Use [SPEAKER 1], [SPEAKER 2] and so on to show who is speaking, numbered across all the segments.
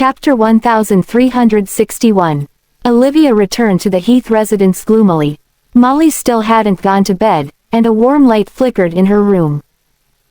[SPEAKER 1] Chapter 1361. Olivia returned to the Heath residence gloomily. Molly still hadn't gone to bed, and a warm light flickered in her room.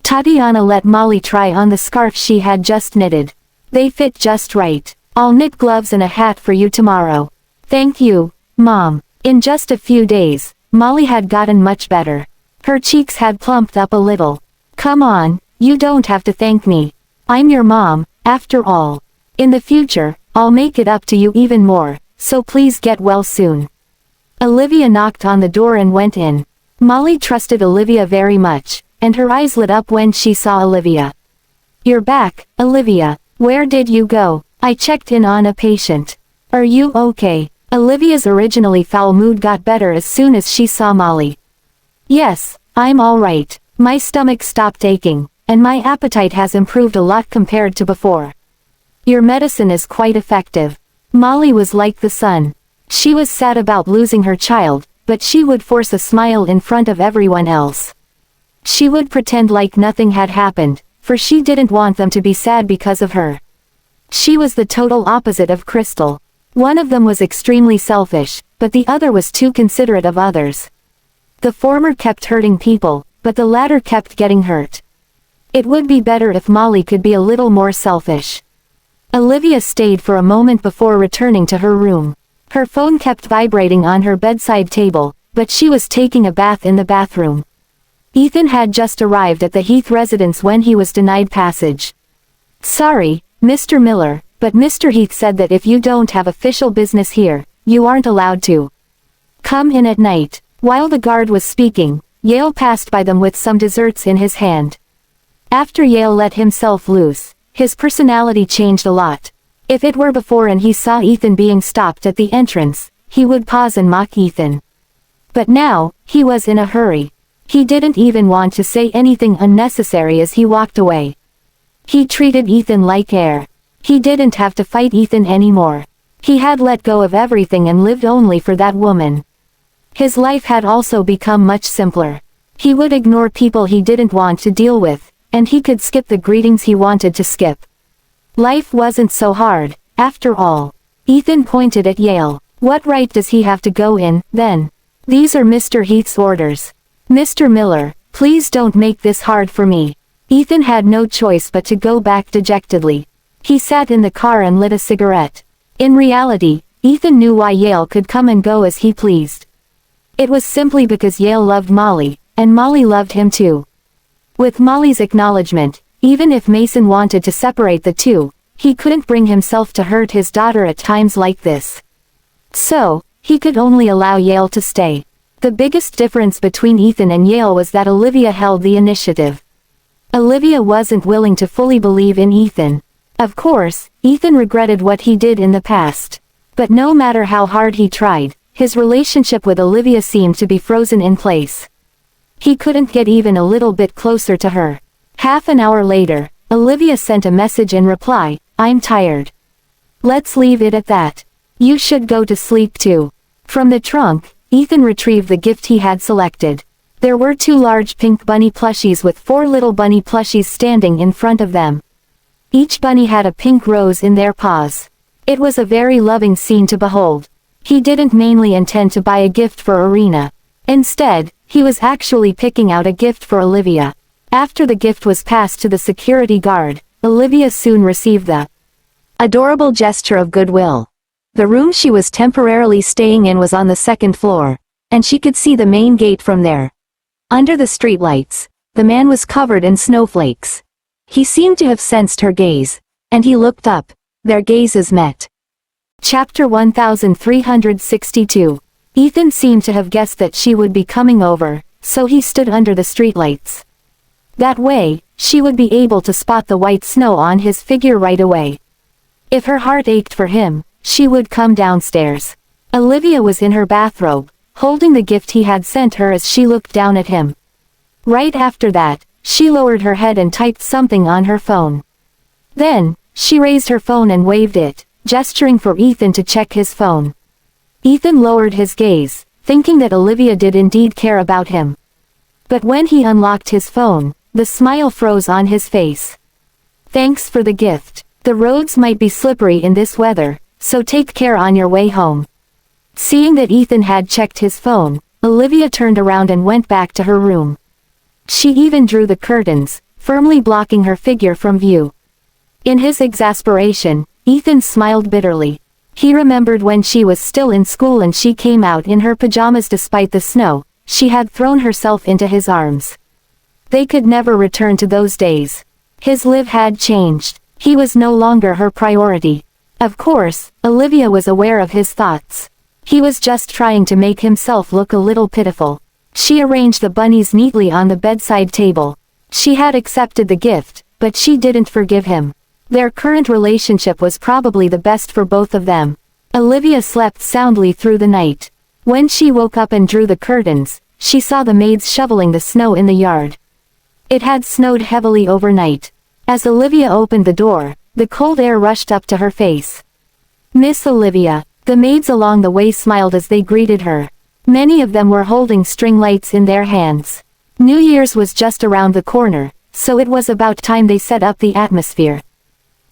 [SPEAKER 1] Tatiana let Molly try on the scarf she had just knitted. They fit just right. I'll knit gloves and a hat for you tomorrow. Thank you, Mom. In just a few days, Molly had gotten much better. Her cheeks had plumped up a little. Come on, you don't have to thank me. I'm your mom, after all. In the future, I'll make it up to you even more, so please get well soon. Olivia knocked on the door and went in. Molly trusted Olivia very much, and her eyes lit up when she saw Olivia. You're back, Olivia. Where did you go? I checked in on a patient. Are you okay? Olivia's originally foul mood got better as soon as she saw Molly. Yes, I'm all right. My stomach stopped aching, and my appetite has improved a lot compared to before. Your medicine is quite effective. Molly was like the sun. She was sad about losing her child, but she would force a smile in front of everyone else. She would pretend like nothing had happened, for she didn't want them to be sad because of her. She was the total opposite of Crystal. One of them was extremely selfish, but the other was too considerate of others. The former kept hurting people, but the latter kept getting hurt. It would be better if Molly could be a little more selfish. Olivia stayed for a moment before returning to her room. Her phone kept vibrating on her bedside table, but she was taking a bath in the bathroom. Ethan had just arrived at the Heath residence when he was denied passage. Sorry, Mr. Miller, but Mr. Heath said that if you don't have official business here, you aren't allowed to come in at night. While the guard was speaking, Yale passed by them with some desserts in his hand. After Yale let himself loose, his personality changed a lot. If it were before and he saw Ethan being stopped at the entrance, he would pause and mock Ethan. But now, he was in a hurry. He didn't even want to say anything unnecessary as he walked away. He treated Ethan like air. He didn't have to fight Ethan anymore. He had let go of everything and lived only for that woman. His life had also become much simpler. He would ignore people he didn't want to deal with, and he could skip the greetings he wanted to skip. Life wasn't so hard, after all. Ethan pointed at Yale. What right does he have to go in, then? These are Mr. Heath's orders. Mr. Miller, please don't make this hard for me. Ethan had no choice but to go back dejectedly. He sat in the car and lit a cigarette. In reality, Ethan knew why Yale could come and go as he pleased. It was simply because Yale loved Molly, and Molly loved him too. With Molly's acknowledgement, even if Mason wanted to separate the two, he couldn't bring himself to hurt his daughter at times like this. So, he could only allow Yale to stay. The biggest difference between Ethan and Yale was that Olivia held the initiative. Olivia wasn't willing to fully believe in Ethan. Of course, Ethan regretted what he did in the past. But no matter how hard he tried, his relationship with Olivia seemed to be frozen in place. He couldn't get even a little bit closer to her. Half an hour later, Olivia sent a message in reply, I'm tired. Let's leave it at that. You should go to sleep too. From the trunk, Ethan retrieved the gift he had selected. There were 2 large pink bunny plushies with 4 little bunny plushies standing in front of them. Each bunny had a pink rose in their paws. It was a very loving scene to behold. He didn't mainly intend to buy a gift for Irina. Instead, he was actually picking out a gift for Olivia. After the gift was passed to the security guard, Olivia soon received the adorable gesture of goodwill. The room she was temporarily staying in was on the 2nd floor, and she could see the main gate from there. Under the streetlights, the man was covered in snowflakes. He seemed to have sensed her gaze, and he looked up. Their gazes met. Chapter 1362. Ethan seemed to have guessed that she would be coming over, so he stood under the streetlights. That way, she would be able to spot the white snow on his figure right away. If her heart ached for him, she would come downstairs. Olivia was in her bathrobe, holding the gift he had sent her as she looked down at him. Right after that, she lowered her head and typed something on her phone. Then, she raised her phone and waved it, gesturing for Ethan to check his phone. Ethan lowered his gaze, thinking that Olivia did indeed care about him. But when he unlocked his phone, the smile froze on his face. Thanks for the gift. The roads might be slippery in this weather, so take care on your way home. Seeing that Ethan had checked his phone, Olivia turned around and went back to her room. She even drew the curtains, firmly blocking her figure from view. In his exasperation, Ethan smiled bitterly. He remembered when she was still in school and she came out in her pajamas despite the snow. She had thrown herself into his arms. They could never return to those days. His life had changed. He was no longer her priority. Of course, Olivia was aware of his thoughts. He was just trying to make himself look a little pitiful. She arranged the bunnies neatly on the bedside table. She had accepted the gift, but she didn't forgive him. Their current relationship was probably the best for both of them. Olivia slept soundly through the night. When she woke up and drew the curtains, she saw the maids shoveling the snow in the yard. It had snowed heavily overnight. As Olivia opened the door, the cold air rushed up to her face. "Miss Olivia." The maids along the way smiled as they greeted her. Many of them were holding string lights in their hands. New Year's was just around the corner, so it was about time they set up the atmosphere.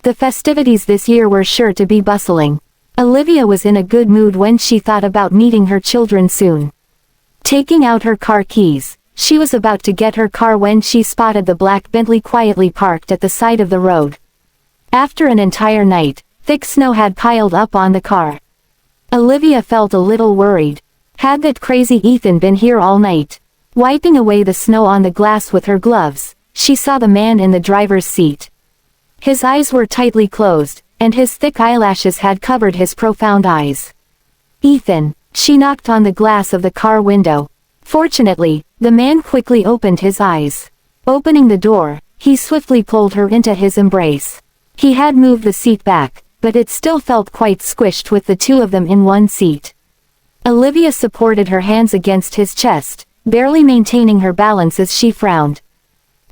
[SPEAKER 1] The festivities this year were sure to be bustling. Olivia was in a good mood when she thought about meeting her children soon. Taking out her car keys, she was about to get her car when she spotted the black Bentley quietly parked at the side of the road. After an entire night, thick snow had piled up on the car. Olivia felt a little worried. Had that crazy Ethan been here all night? Wiping away the snow on the glass with her gloves, she saw the man in the driver's seat. His eyes were tightly closed, and his thick eyelashes had covered his profound eyes. "Ethan," she knocked on the glass of the car window. Fortunately, the man quickly opened his eyes. Opening the door, he swiftly pulled her into his embrace. He had moved the seat back, but it still felt quite squished with the two of them in one seat. Olivia supported her hands against his chest, barely maintaining her balance as she frowned.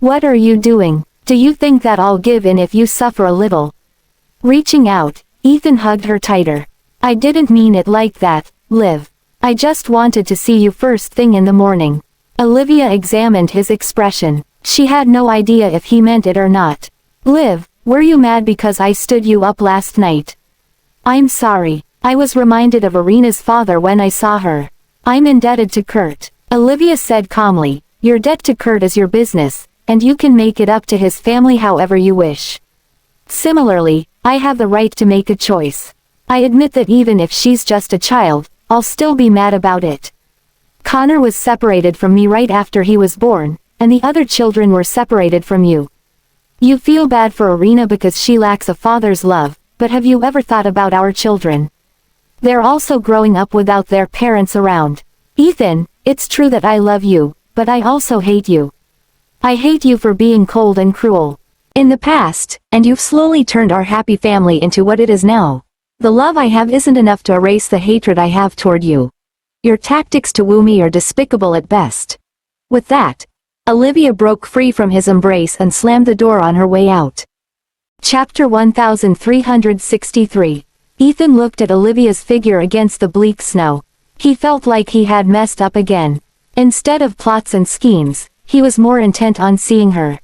[SPEAKER 1] "What are you doing? Do you think that I'll give in if you suffer a little?" Reaching out, Ethan hugged her tighter. "I didn't mean it like that, Liv. I just wanted to see you first thing in the morning." Olivia examined his expression. She had no idea if he meant it or not. "Liv, were you mad because I stood you up last night?" "I'm sorry. I was reminded of Irina's father when I saw her. I'm indebted to Kurt," Olivia said calmly. "Your debt to Kurt is your business, and you can make it up to his family however you wish. Similarly, I have the right to make a choice. I admit that even if she's just a child, I'll still be mad about it. Connor was separated from me right after he was born, and the other children were separated from you. You feel bad for Irina because she lacks a father's love, but have you ever thought about our children? They're also growing up without their parents around. Ethan, it's true that I love you, but I also hate you. I hate you for being cold and cruel. In the past, and you've slowly turned our happy family into what it is now. The love I have isn't enough to erase the hatred I have toward you. Your tactics to woo me are despicable at best." With that, Olivia broke free from his embrace and slammed the door on her way out. Chapter 1363. Ethan looked at Olivia's figure against the bleak snow. He felt like he had messed up again. Instead of plots and schemes, he was more intent on seeing her.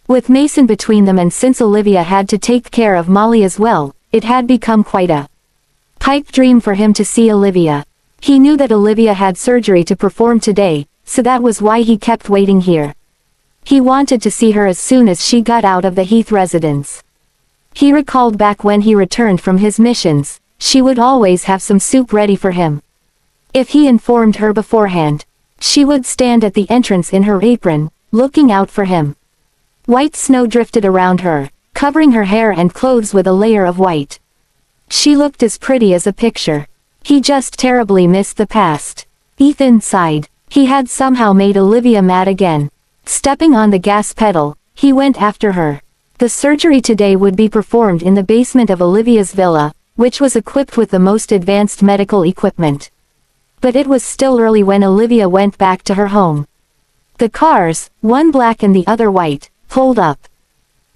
[SPEAKER 1] With Mason between them and since Olivia had to take care of Molly as well, it had become quite a pipe dream for him to see Olivia. He knew that Olivia had surgery to perform today, so that was why he kept waiting here. He wanted to see her as soon as she got out of the Heath residence. He recalled back when he returned from his missions, she would always have some soup ready for him. If he informed her beforehand, she would stand at the entrance in her apron, looking out for him. White snow drifted around her, covering her hair and clothes with a layer of white. She looked as pretty as a picture. He just terribly missed the past. Ethan sighed. He had somehow made Olivia mad again. Stepping on the gas pedal, he went after her. The surgery today would be performed in the basement of Olivia's villa, which was equipped with the most advanced medical equipment. But it was still early when Olivia went back to her home. The cars, one black and the other white, pulled up.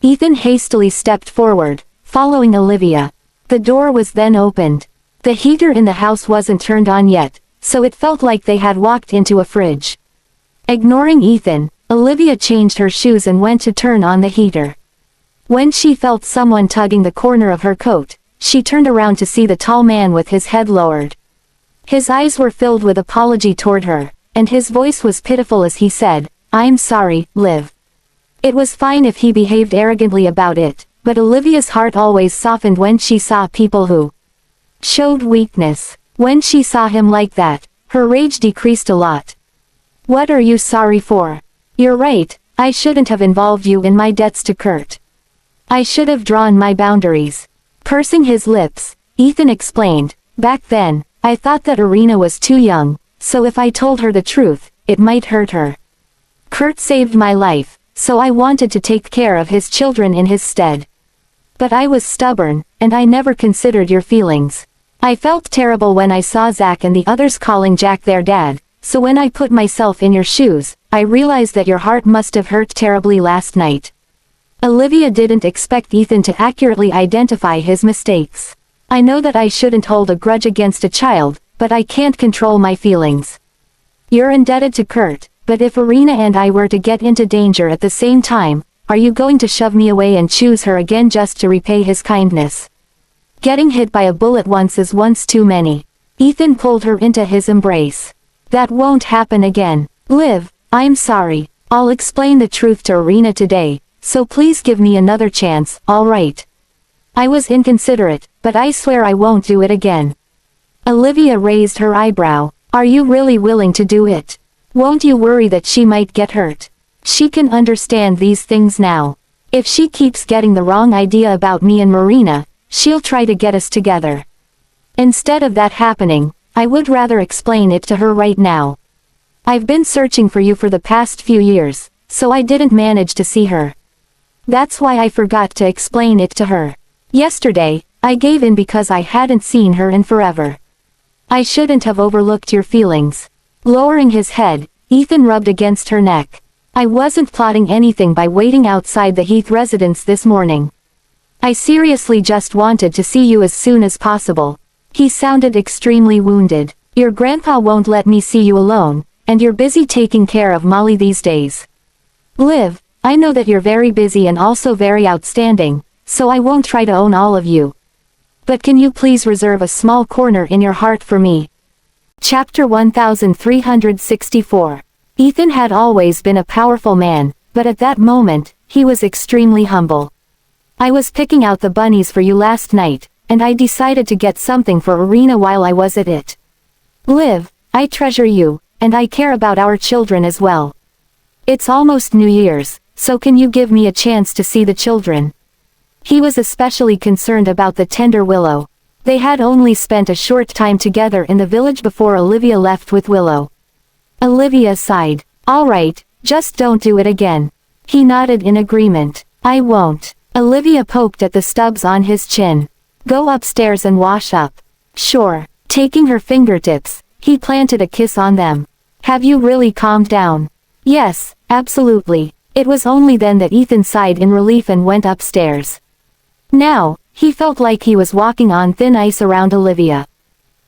[SPEAKER 1] Ethan hastily stepped forward, following Olivia. The door was then opened. The heater in the house wasn't turned on yet, so it felt like they had walked into a fridge. Ignoring Ethan, Olivia changed her shoes and went to turn on the heater. When she felt someone tugging the corner of her coat, she turned around to see the tall man with his head lowered. His eyes were filled with apology toward her, and his voice was pitiful as he said, "I'm sorry, Liv." It was fine if he behaved arrogantly about it, but Olivia's heart always softened when she saw people who showed weakness. When she saw him like that, her rage decreased a lot. "What are you sorry for? You're right, I shouldn't have involved you in my debts to Kurt. I should have drawn my boundaries." Pursing his lips, Ethan explained, "Back then, I thought that Irina was too young, so if I told her the truth, it might hurt her. Kurt saved my life, so I wanted to take care of his children in his stead. But I was stubborn, and I never considered your feelings. I felt terrible when I saw Zach and the others calling Jack their dad, so when I put myself in your shoes, I realized that your heart must have hurt terribly last night." Olivia didn't expect Ethan to accurately identify his mistakes. "I know that I shouldn't hold a grudge against a child, but I can't control my feelings. You're indebted to Kurt, but if Irina and I were to get into danger at the same time, are you going to shove me away and choose her again just to repay his kindness? Getting hit by a bullet once is once too many." Ethan pulled her into his embrace. "That won't happen again. Liv, I'm sorry. I'll explain the truth to Irina today, so please give me another chance, alright? I was inconsiderate, but I swear I won't do it again." Olivia raised her eyebrow. "Are you really willing to do it? Won't you worry that she might get hurt? She can understand these things now. If she keeps getting the wrong idea about me and Marina, she'll try to get us together. Instead of that happening, I would rather explain it to her right now. I've been searching for you for the past few years, so I didn't manage to see her. That's why I forgot to explain it to her. Yesterday, I gave in because I hadn't seen her in forever. I shouldn't have overlooked your feelings." Lowering his head, Ethan rubbed against her neck. "I wasn't plotting anything by waiting outside the Heath residence this morning. I seriously just wanted to see you as soon as possible." He sounded extremely wounded. "Your grandpa won't let me see you alone, and you're busy taking care of Molly these days. Liv, I know that you're very busy and also very outstanding, so I won't try to own all of you. But can you please reserve a small corner in your heart for me?" Chapter 1364. Ethan had always been a powerful man, but at that moment, he was extremely humble. "I was picking out the bunnies for you last night, and I decided to get something for Irina while I was at it. Liv, I treasure you, and I care about our children as well. It's almost New Year's, so can you give me a chance to see the children?" He was especially concerned about the tender Willow. They had only spent a short time together in the village before Olivia left with Willow. Olivia sighed. "All right, just don't do it again." He nodded in agreement. "I won't." Olivia poked at the stubs on his chin. "Go upstairs and wash up." "Sure." Taking her fingertips, he planted a kiss on them. "Have you really calmed down?" "Yes, absolutely." It was only then that Ethan sighed in relief and went upstairs. Now, he felt like he was walking on thin ice around Olivia.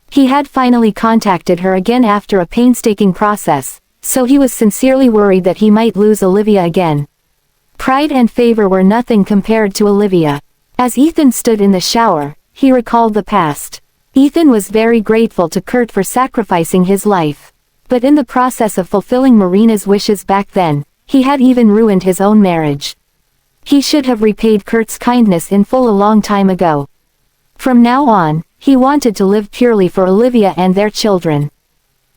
[SPEAKER 1] He had finally contacted her again after a painstaking process, so he was sincerely worried that he might lose Olivia again. Pride and favor were nothing compared to Olivia. As Ethan stood in the shower, he recalled the past. Ethan was very grateful to Kurt for sacrificing his life. But in the process of fulfilling Marina's wishes back then, he had even ruined his own marriage. He should have repaid Kurt's kindness in full a long time ago. From now on, he wanted to live purely for Olivia and their children.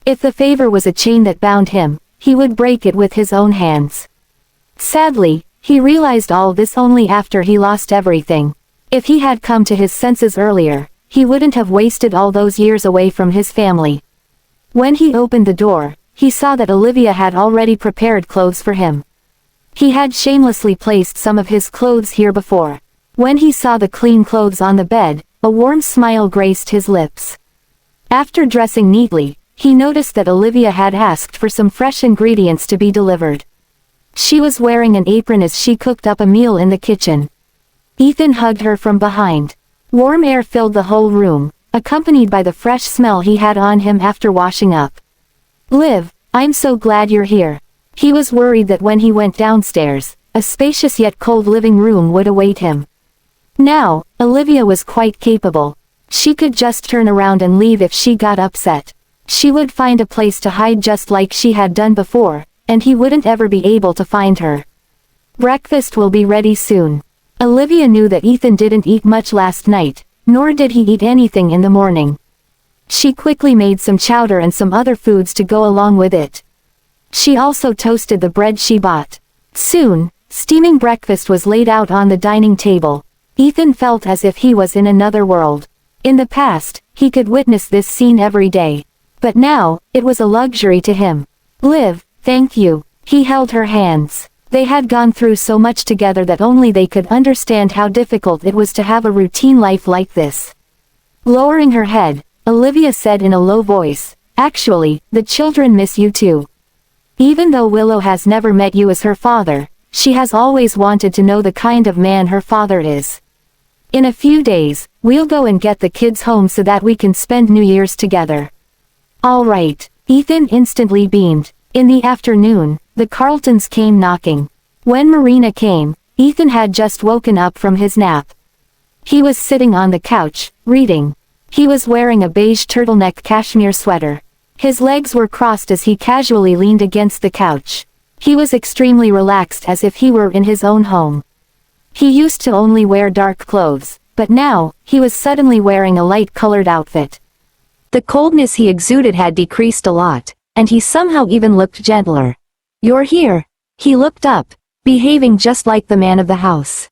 [SPEAKER 1] If the favor was a chain that bound him, he would break it with his own hands. Sadly, he realized all this only after he lost everything. If he had come to his senses earlier, he wouldn't have wasted all those years away from his family. When he opened the door, he saw that Olivia had already prepared clothes for him. He had shamelessly placed some of his clothes here before. When he saw the clean clothes on the bed, a warm smile graced his lips. After dressing neatly, he noticed that Olivia had asked for some fresh ingredients to be delivered. She was wearing an apron as she cooked up a meal in the kitchen. Ethan hugged her from behind. Warm air filled the whole room, accompanied by the fresh smell he had on him after washing up. "Liv, I'm so glad you're here." He was worried that when he went downstairs, a spacious yet cold living room would await him. Now, Olivia was quite capable. She could just turn around and leave if she got upset. She would find a place to hide just like she had done before, and he wouldn't ever be able to find her. Breakfast will be ready soon. Olivia knew that Ethan didn't eat much last night, nor did he eat anything in the morning. She quickly made some chowder and some other foods to go along with it. She also toasted the bread she bought. Soon, steaming breakfast was laid out on the dining table. Ethan felt as if he was in another world. In the past, he could witness this scene every day. But now, it was a luxury to him. Liv, thank you. He held her hands. They had gone through so much together that only they could understand how difficult it was to have a routine life like this. Lowering her head, Olivia said in a low voice, "Actually, the children miss you too. Even though Willow has never met you as her father, she has always wanted to know the kind of man her father is. In a few days, we'll go and get the kids home so that we can spend New Year's together." "All right." Ethan instantly beamed. In the afternoon, the Carltons came knocking. When Marina came, Ethan had just woken up from his nap. He was sitting on the couch, reading. He was wearing a beige turtleneck cashmere sweater. His legs were crossed as he casually leaned against the couch. He was extremely relaxed as if he were in his own home. He used to only wear dark clothes, but now, he was suddenly wearing a light-colored outfit. The coldness he exuded had decreased a lot, and he somehow even looked gentler. "You're here." He looked up, behaving just like the man of the house.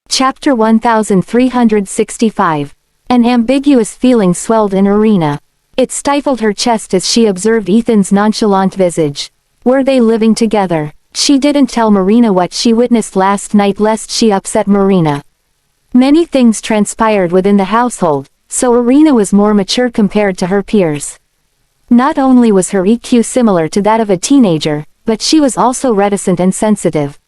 [SPEAKER 1] Chapter 1365. An ambiguous feeling swelled in Irina. It stifled her chest as she observed Ethan's nonchalant visage. Were they living together? She didn't tell Marina what she witnessed last night lest she upset Marina. Many things transpired within the household, so Irina was more mature compared to her peers. Not only was her EQ similar to that of a teenager, but she was also reticent and sensitive.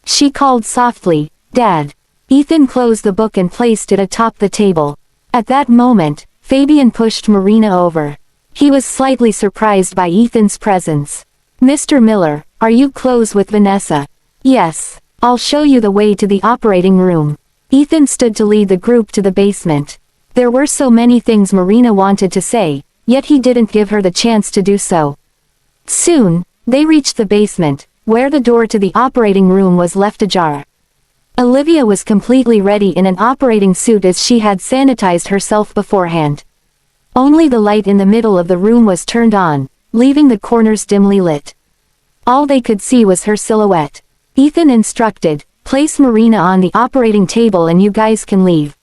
[SPEAKER 1] She called softly, "Dad." Ethan closed the book and placed it atop the table. At that moment, Fabian pushed Marina over. He was slightly surprised by Ethan's presence. "Mr. Miller, are you close with Vanessa?" "Yes. I'll show you the way to the operating room." Ethan stood to lead the group to the basement. There were so many things Marina wanted to say, yet he didn't give her the chance to do so. Soon, they reached the basement, where the door to the operating room was left ajar. Olivia was completely ready in an operating suit as she had sanitized herself beforehand. Only the light in the middle of the room was turned on, leaving the corners dimly lit. All they could see was her silhouette. Ethan instructed, "Place Marina on the operating table and you guys can leave."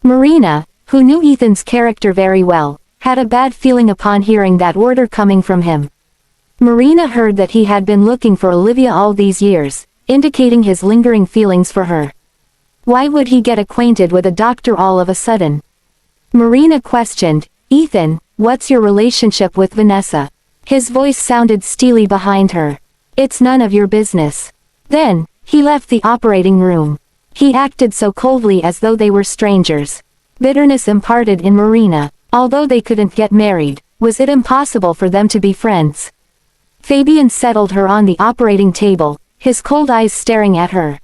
[SPEAKER 1] Marina, who knew Ethan's character very well, had a bad feeling upon hearing that order coming from him. Marina heard that he had been looking for Olivia all these years, indicating his lingering feelings for her. Why would he get acquainted with a doctor all of a sudden? Marina questioned, "Ethan, what's your relationship with Vanessa?" His voice sounded steely behind her. "It's none of your business." Then, he left the operating room. He acted so coldly as though they were strangers. Bitterness imparted in Marina, although they couldn't get married, was it impossible for them to be friends? Fabian settled her on the operating table, his cold eyes staring at her.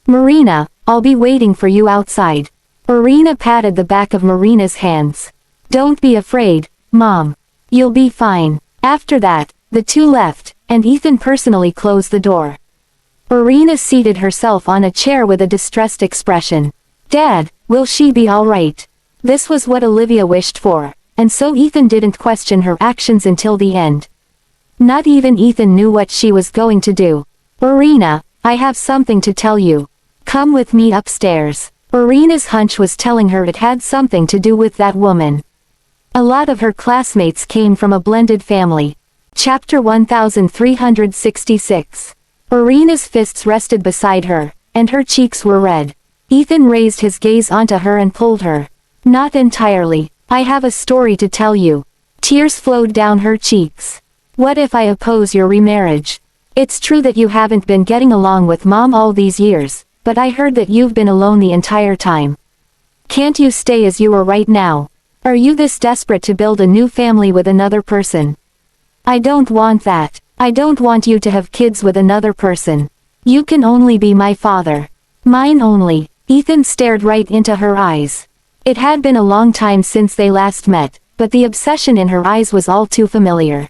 [SPEAKER 1] "Marina, I'll be waiting for you outside." Irina patted the back of Marina's hands. "Don't be afraid, Mom. You'll be fine." After that, the two left, and Ethan personally closed the door. Irina seated herself on a chair with a distressed expression. "Dad, will she be all right?" This was what Olivia wished for, and so Ethan didn't question her actions until the end. Not even Ethan knew what she was going to do. "Irina, I have something to tell you. Come with me upstairs." Irina's hunch was telling her it had something to do with that woman. A lot of her classmates came from a blended family. Chapter 1366. Irina's fists rested beside her, and her cheeks were red. Ethan raised his gaze onto her and pulled her. "Not entirely. I have a story to tell you." Tears flowed down her cheeks. "What if I oppose your remarriage? It's true that you haven't been getting along with Mom all these years, but I heard that you've been alone the entire time. Can't you stay as you are right now? Are you this desperate to build a new family with another person?" "I don't want that. I don't want you to have kids with another person." You can only be my father. Mine only. Ethan stared right into her eyes. It had been a long time since they last met, but the obsession in her eyes was all too familiar.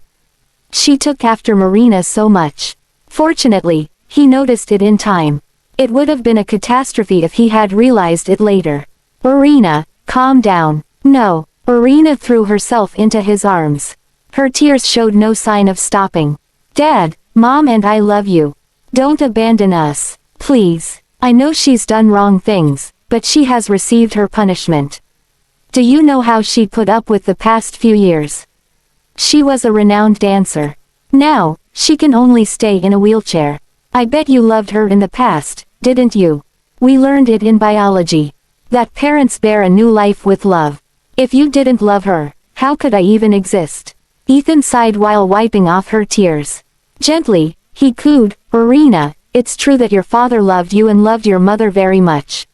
[SPEAKER 1] She took after Marina so much. Fortunately, he noticed it in time. It would have been a catastrophe if he had realized it later. Irina, calm down. No. Irina threw herself into his arms. Her tears showed no sign of stopping. Dad, Mom and I love you. Don't abandon us. Please. I know she's done wrong things, but she has received her punishment. Do you know how she put up with the past few years? She was a renowned dancer. Now, she can only stay in a wheelchair. I bet you loved her in the past, didn't you? We learned it in biology. That parents bear a new life with love. If you didn't love her, how could I even exist? Ethan sighed while wiping off her tears. Gently, he cooed, Irina, it's true that your father loved you and loved your mother very much.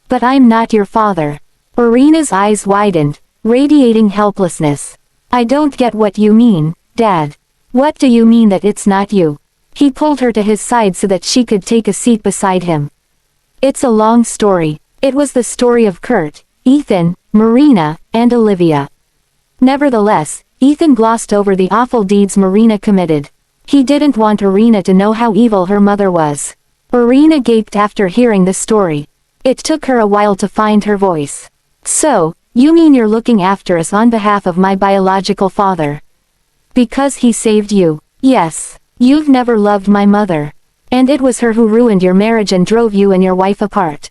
[SPEAKER 1] But I'm not your father. Irina's eyes widened, radiating helplessness. I don't get what you mean, Dad. What do you mean that it's not you? He pulled her to his side so that she could take a seat beside him. It's a long story. It was the story of Kurt, Ethan, Marina, and Olivia. Nevertheless, Ethan glossed over the awful deeds Marina committed. He didn't want Irina to know how evil her mother was. Irina gaped after hearing the story. It took her a while to find her voice. So, you mean you're looking after us on behalf of my biological father? Because he saved you. Yes. You've never loved my mother. And it was her who ruined your marriage and drove you and your wife apart.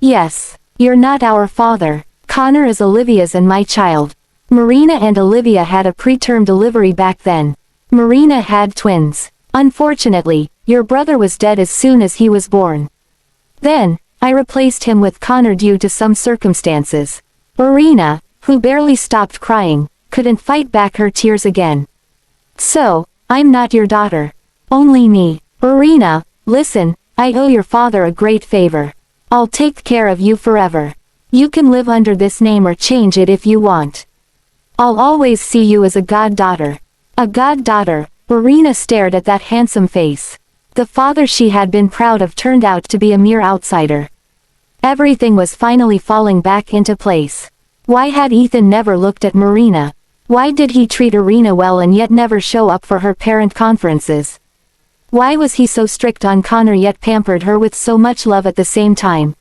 [SPEAKER 1] Yes. You're not our father. Connor is Olivia's and my child. Marina and Olivia had a preterm delivery back then. Marina had twins. Unfortunately, your brother was dead as soon as he was born. Then, I replaced him with Connor due to some circumstances. Irina, who barely stopped crying, couldn't fight back her tears again. So, I'm not your daughter. Only me. Irina, listen, I owe your father a great favor. I'll take care of you forever. You can live under this name or change it if you want. I'll always see you as a goddaughter. A goddaughter. Irina stared at that handsome face. The father she had been proud of turned out to be a mere outsider. Everything was finally falling back into place. Why had Ethan never looked at Marina? Why did he treat Irina well and yet never show up for her parent conferences? Why was he so strict on Connor yet pampered her with so much love at the same time?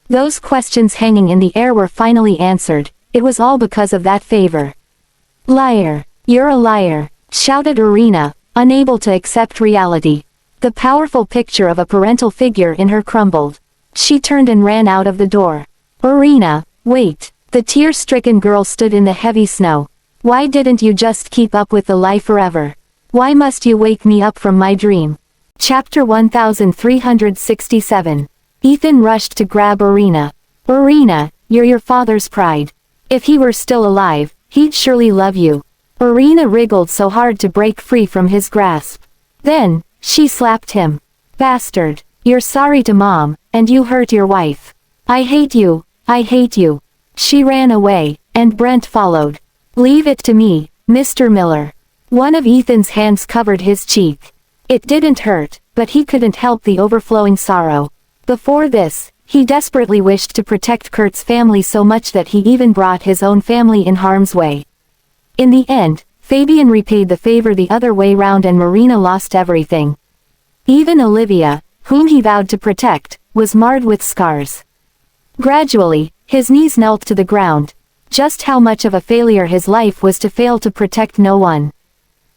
[SPEAKER 1] Those questions hanging in the air were finally answered. It was all because of that favor. Liar. You're a liar, shouted Irina, unable to accept reality. The powerful picture of a parental figure in her crumbled. She turned and ran out of the door. Irina, wait. The tear-stricken girl stood in the heavy snow. Why didn't you just keep up with the lie forever? Why must you wake me up from my dream? Chapter 1367. Ethan rushed to grab Irina. Irina, you're your father's pride. If he were still alive, he'd surely love you. Irina wriggled so hard to break free from his grasp. Then, she slapped him. Bastard, you're sorry to Mom, and you hurt your wife. I hate you, I hate you. She ran away, and Brent followed. Leave it to me, Mr. Miller. One of Ethan's hands covered his cheek. It didn't hurt, but he couldn't help the overflowing sorrow. Before this, he desperately wished to protect Kurt's family so much that he even brought his own family in harm's way. In the end, Fabian repaid the favor the other way round and Marina lost everything. Even Olivia, whom he vowed to protect, was marred with scars. Gradually, his knees knelt to the ground. Just how much of a failure his life was to fail to protect no one.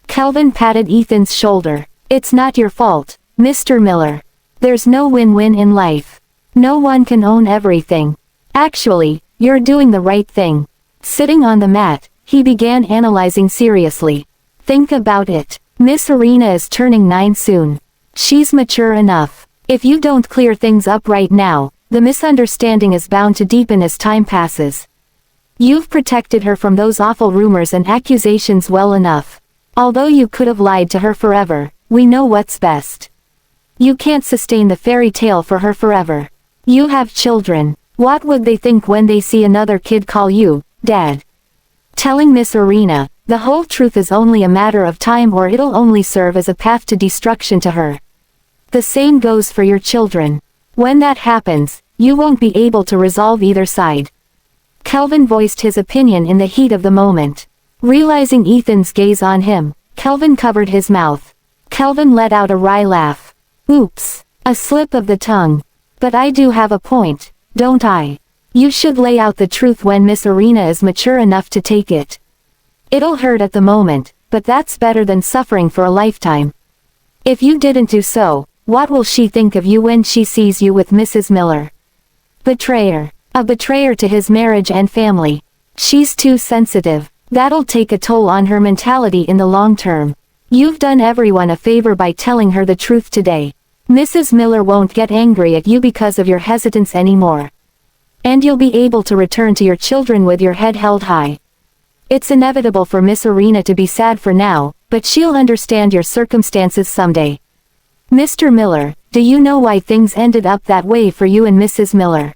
[SPEAKER 1] Kelvin patted Ethan's shoulder. It's not your fault, Mr. Miller. There's no win-win in life. No one can own everything. Actually, you're doing the right thing. Sitting on the mat, he began analyzing seriously. Think about it. Miss Irina is turning 9 soon. She's mature enough. If you don't clear things up right now, the misunderstanding is bound to deepen as time passes. You've protected her from those awful rumors and accusations well enough. Although you could have lied to her forever, we know what's best. You can't sustain the fairy tale for her forever. You have children. What would they think when they see another kid call you, Dad? Telling Miss Irina, the whole truth is only a matter of time or it'll only serve as a path to destruction to her. The same goes for your children. When that happens, you won't be able to resolve either side. Kelvin voiced his opinion in the heat of the moment. Realizing Ethan's gaze on him, Kelvin covered his mouth. Kelvin let out a wry laugh. Oops, a slip of the tongue. But I do have a point, don't I? You should lay out the truth when Miss Irina is mature enough to take it. It'll hurt at the moment, but that's better than suffering for a lifetime. If you didn't do so, what will she think of you when she sees you with Mrs. Miller? Betrayer. A betrayer to his marriage and family. She's too sensitive. That'll take a toll on her mentality in the long term. You've done everyone a favor by telling her the truth today. Mrs. Miller won't get angry at you because of your hesitance anymore. And you'll be able to return to your children with your head held high. It's inevitable for Miss Irina to be sad for now, but she'll understand your circumstances someday. Mr. Miller, do you know why things ended up that way for you and Mrs. Miller?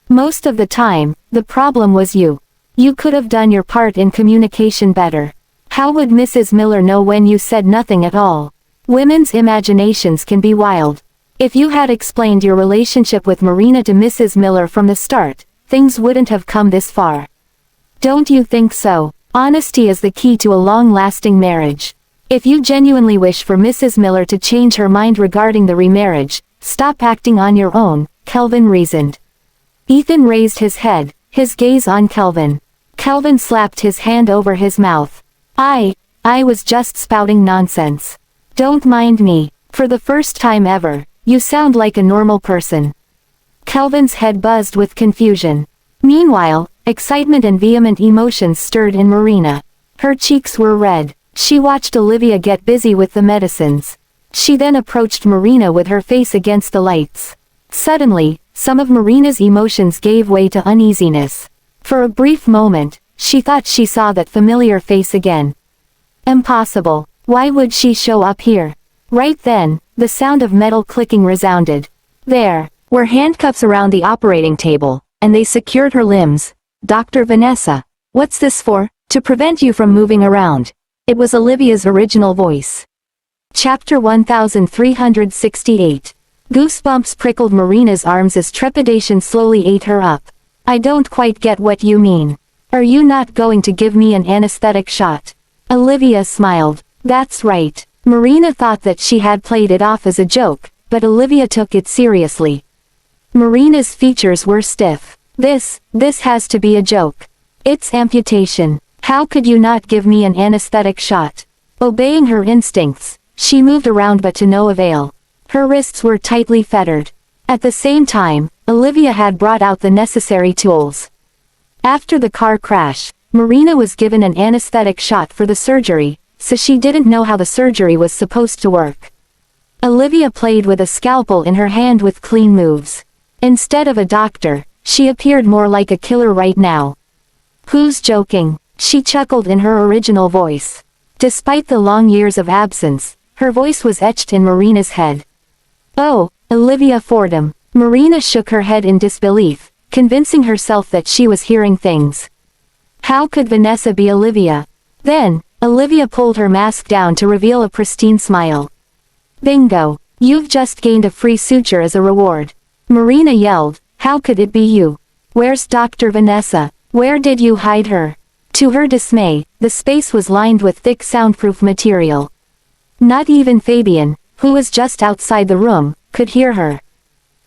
[SPEAKER 1] Most of the time, the problem was you. You could have done your part in communication better. How would Mrs. Miller know when you said nothing at all? Women's imaginations can be wild. If you had explained your relationship with Marina to Mrs. Miller from the start, things wouldn't have come this far. Don't you think so? Honesty is the key to a long-lasting marriage. If you genuinely wish for Mrs. Miller to change her mind regarding the remarriage, stop acting on your own, Kelvin reasoned. Ethan raised his head, his gaze on Kelvin. Kelvin slapped his hand over his mouth. I was just spouting nonsense. Don't mind me. For the first time ever, you sound like a normal person. Kelvin's head buzzed with confusion. Meanwhile, excitement and vehement emotions stirred in Marina. Her cheeks were red. She watched Olivia get busy with the medicines. She then approached Marina with her face against the lights. Suddenly, some of Marina's emotions gave way to uneasiness. For a brief moment, she thought she saw that familiar face again. Impossible. Why would she show up here? Right then, the sound of metal clicking resounded. There were handcuffs around the operating table, and they secured her limbs. Dr. Vanessa. What's this for? To prevent you from moving around. It was Olivia's original voice. Chapter 1368. Goosebumps prickled Marina's arms as trepidation slowly ate her up. I don't quite get what you mean. Are you not going to give me an anesthetic shot? Olivia smiled. That's right. Marina thought that she had played it off as a joke, but Olivia took it seriously. Marina's features were stiff. This has to be a joke. It's amputation. How could you not give me an anesthetic shot? Obeying her instincts, she moved around but to no avail. Her wrists were tightly fettered. At the same time, Olivia had brought out the necessary tools. After the car crash, Marina was given an anesthetic shot for the surgery, so she didn't know how the surgery was supposed to work. Olivia played with a scalpel in her hand with clean moves. Instead of a doctor, she appeared more like a killer right now. Who's joking? She chuckled in her original voice. Despite the long years of absence, her voice was etched in Marina's head. Oh, Olivia Fordham. Marina shook her head in disbelief, convincing herself that she was hearing things. How could Vanessa be Olivia? Then, Olivia pulled her mask down to reveal a pristine smile. Bingo! You've just gained a free suture as a reward. Marina yelled, how could it be you? Where's Dr. Vanessa? Where did you hide her? To her dismay, the space was lined with thick soundproof material. Not even Fabian, who was just outside the room, could hear her.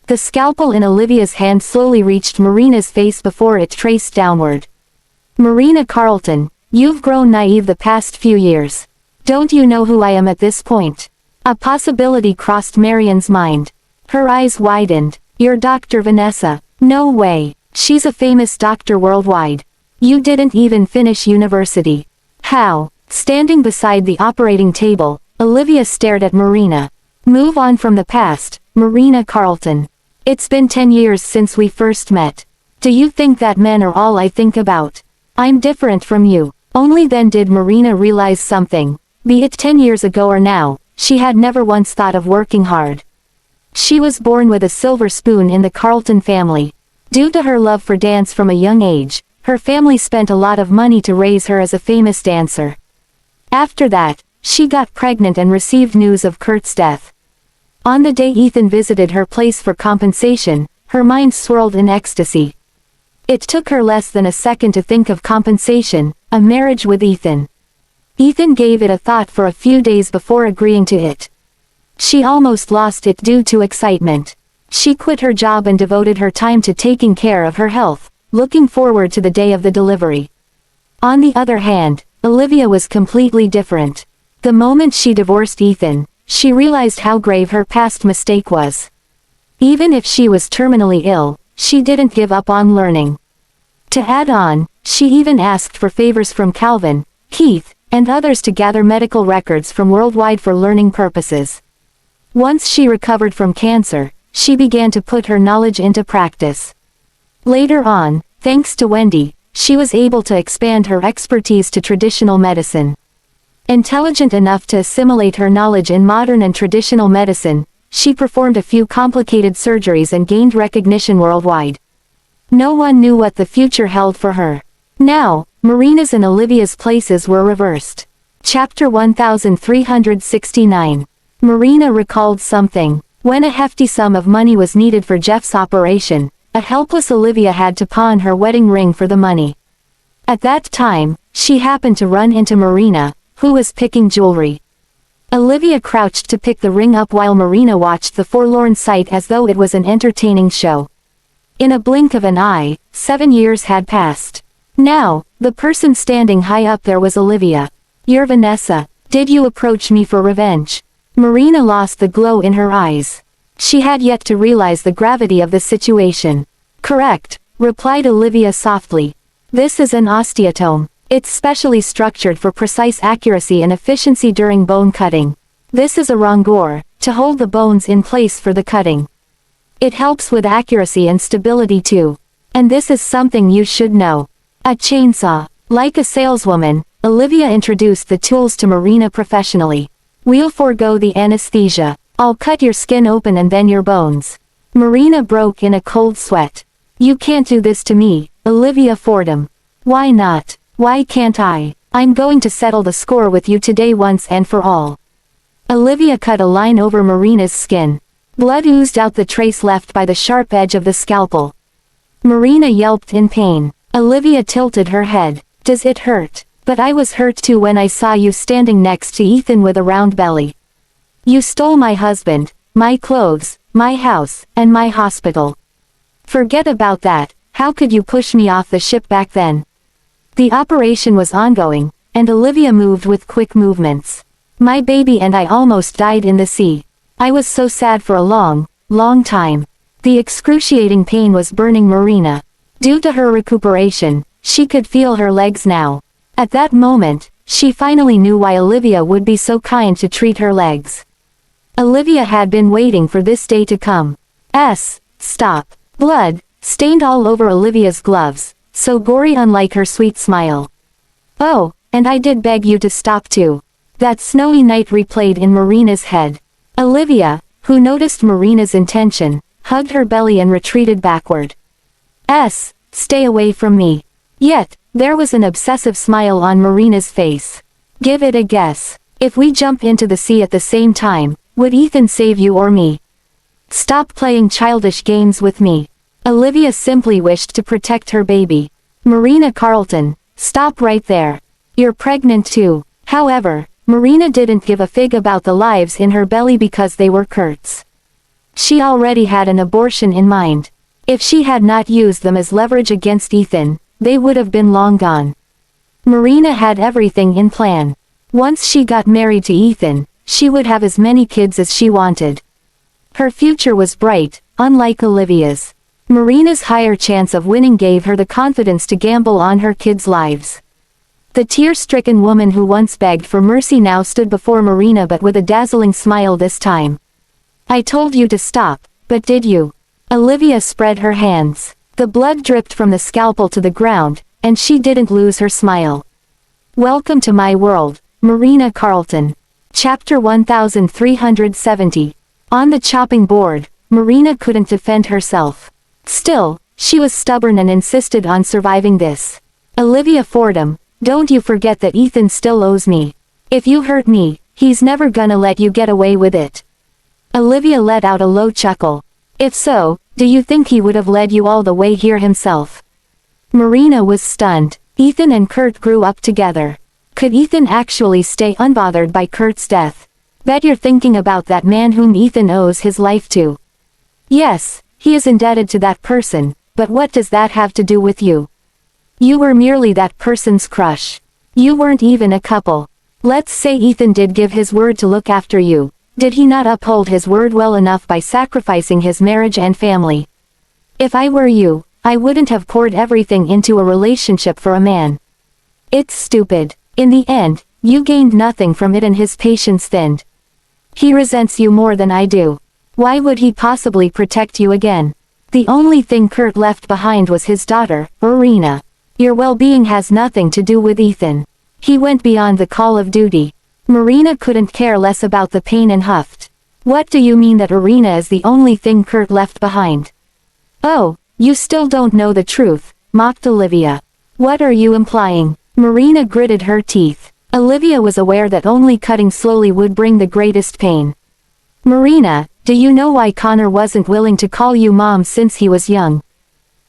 [SPEAKER 1] The scalpel in Olivia's hand slowly reached Marina's face before it traced downward. Marina Carlton, you've grown naive the past few years. Don't you know who I am at this point? A possibility crossed Marian's mind. Her eyes widened. You're Dr. Vanessa. No way. She's a famous doctor worldwide. You didn't even finish university. How? Standing beside the operating table, Olivia stared at Marina. Move on from the past, Marina Carlton. It's been 10 years since we first met. Do you think that men are all I think about? I'm different from you. Only then did Marina realize something. Be it 10 years ago or now, she had never once thought of working hard. She was born with a silver spoon in the Carlton family. Due to her love for dance from a young age, her family spent a lot of money to raise her as a famous dancer. After that, she got pregnant and received news of Kurt's death. On the day Ethan visited her place for compensation, her mind swirled in ecstasy. It took her less than a second to think of compensation, a marriage with Ethan. Ethan gave it a thought for a few days before agreeing to it. She almost lost it due to excitement. She quit her job and devoted her time to taking care of her health, looking forward to the day of the delivery. On the other hand, Olivia was completely different. The moment she divorced Ethan, she realized how grave her past mistake was. Even if she was terminally ill, she didn't give up on learning. To add on, she even asked for favors from Calvin, Keith, and others to gather medical records from worldwide for learning purposes. Once she recovered from cancer, she began to put her knowledge into practice. Later on, thanks to Wendy, she was able to expand her expertise to traditional medicine. Intelligent enough to assimilate her knowledge in modern and traditional medicine, she performed a few complicated surgeries and gained recognition worldwide. No one knew what the future held for her. Now, Marina's and Olivia's places were reversed. Chapter 1369. Marina recalled something. When a hefty sum of money was needed for Jeff's operation, a helpless Olivia had to pawn her wedding ring for the money. At that time, she happened to run into Marina, who was picking jewelry. Olivia crouched to pick the ring up while Marina watched the forlorn sight as though it was an entertaining show. In a blink of an eye, 7 years had passed. Now, the person standing high up there was Olivia. "You're Vanessa. Did you approach me for revenge?" Marina lost the glow in her eyes. She had yet to realize the gravity of the situation. "Correct," replied Olivia softly. "This is an osteotome. It's specially structured for precise accuracy and efficiency during bone cutting. This is a rongor, to hold the bones in place for the cutting. It helps with accuracy and stability too. And this is something you should know. A chainsaw." Like a saleswoman, Olivia introduced the tools to Marina professionally. "We'll forego the anesthesia. I'll cut your skin open and then your bones." Marina broke in a cold sweat. "You can't do this to me, Olivia Fordham." "Why not? Why can't I? I'm going to settle the score with you today once and for all." Olivia cut a line over Marina's skin. Blood oozed out the trace left by the sharp edge of the scalpel. Marina yelped in pain. Olivia tilted her head. "Does it hurt? But I was hurt too when I saw you standing next to Ethan with a round belly. You stole my husband, my clothes, my house, and my hospital. Forget about that. How could you push me off the ship back then?" The operation was ongoing, and Olivia moved with quick movements. "My baby and I almost died in the sea. I was so sad for a long, long time." The excruciating pain was burning Marina. Due to her recuperation, she could feel her legs now. At that moment, she finally knew why Olivia would be so kind to treat her legs. Olivia had been waiting for this day to come. Stop. Blood stained all over Olivia's gloves, so gory unlike her sweet smile. "Oh, and I did beg you to stop too." That snowy night replayed in Marina's head. Olivia, who noticed Marina's intention, hugged her belly and retreated backward. Stay away from me." Yet, there was an obsessive smile on Marina's face. "Give it a guess. If we jump into the sea at the same time, would Ethan save you or me? Stop playing childish games with me." Olivia simply wished to protect her baby. "Marina Carlton, stop right there. You're pregnant too." However, Marina didn't give a fig about the lives in her belly because they were Kurt's. She already had an abortion in mind. If she had not used them as leverage against Ethan, they would have been long gone. Marina had everything in plan. Once she got married to Ethan, she would have as many kids as she wanted. Her future was bright, unlike Olivia's. Marina's higher chance of winning gave her the confidence to gamble on her kids' lives. The tear-stricken woman who once begged for mercy now stood before Marina but with a dazzling smile this time. "I told you to stop, but did you?" Olivia spread her hands. The blood dripped from the scalpel to the ground, and she didn't lose her smile. "Welcome to my world, Marina Carlton." Chapter 1370. On the chopping board, Marina couldn't defend herself. Still, she was stubborn and insisted on surviving this. "Olivia Fordham, don't you forget that Ethan still owes me. If you hurt me, he's never gonna let you get away with it." Olivia let out a low chuckle. If so, do you think he would have led you all the way here himself? Marina was stunned. Ethan and Kurt grew up together. Could Ethan actually stay unbothered by Kurt's death? Bet you're thinking about that man whom Ethan owes his life to. Yes, he is indebted to that person, but what does that have to do with you? You were merely that person's crush. You weren't even a couple. Let's say Ethan did give his word to look after you. Did he not uphold his word well enough by sacrificing his marriage and family? If I were you, I wouldn't have poured everything into a relationship for a man. It's stupid. In the end, you gained nothing from it and his patience thinned. He resents you more than I do. Why would he possibly protect you again? The only thing Kurt left behind was his daughter, Irina. Your well-being has nothing to do with Ethan. He went beyond the call of duty. Marina couldn't care less about the pain and huffed. What do you mean that Irina is the only thing Kurt left behind? Oh, you still don't know the truth, mocked Olivia. What are you implying? Marina gritted her teeth. Olivia was aware that only cutting slowly would bring the greatest pain. Marina, do you know why Connor wasn't willing to call you mom since he was young?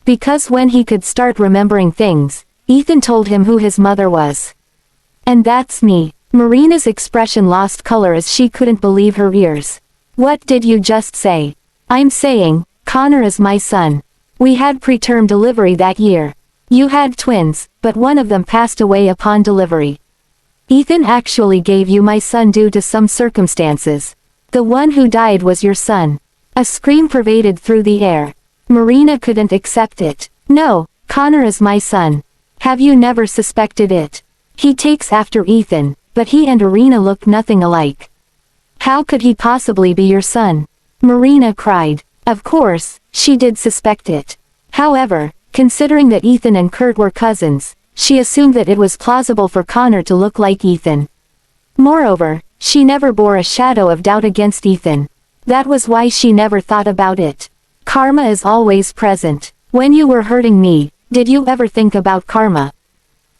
[SPEAKER 1] Because when he could start remembering things, Ethan told him who his mother was. And that's me. Marina's expression lost color as she couldn't believe her ears. What did you just say? I'm saying, Connor is my son. We had preterm delivery that year. You had twins, but one of them passed away upon delivery. Ethan actually gave you my son due to some circumstances. The one who died was your son. A scream pervaded through the air. Marina couldn't accept it. No, Connor is my son. Have you never suspected it? He takes after Ethan, but he and Irina look nothing alike. How could he possibly be your son? Marina cried. Of course, she did suspect it. However, considering that Ethan and Kurt were cousins, she assumed that it was plausible for Connor to look like Ethan. Moreover, she never bore a shadow of doubt against Ethan. That was why she never thought about it. Karma is always present. When you were hurting me, did you ever think about karma?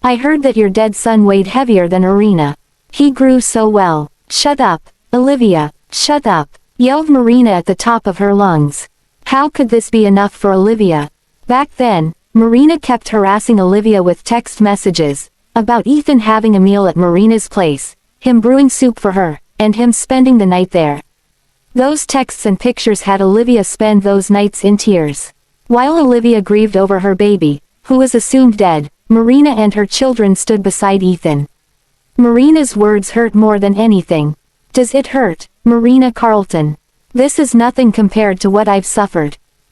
[SPEAKER 1] I heard that your dead son weighed heavier than Irina. He grew so well. Shut up, Olivia, shut up, yelled Marina at the top of her lungs. How could this be enough for Olivia? Back then, Marina kept harassing Olivia with text messages, about Ethan having a meal at Marina's place, him brewing soup for her, and him spending the night there. Those texts and pictures had Olivia spend those nights in tears. While Olivia grieved over her baby, who was assumed dead, Marina and her children stood beside Ethan. Marina's words hurt more than anything. Does it hurt, Marina Carlton? This is nothing compared to what I've suffered.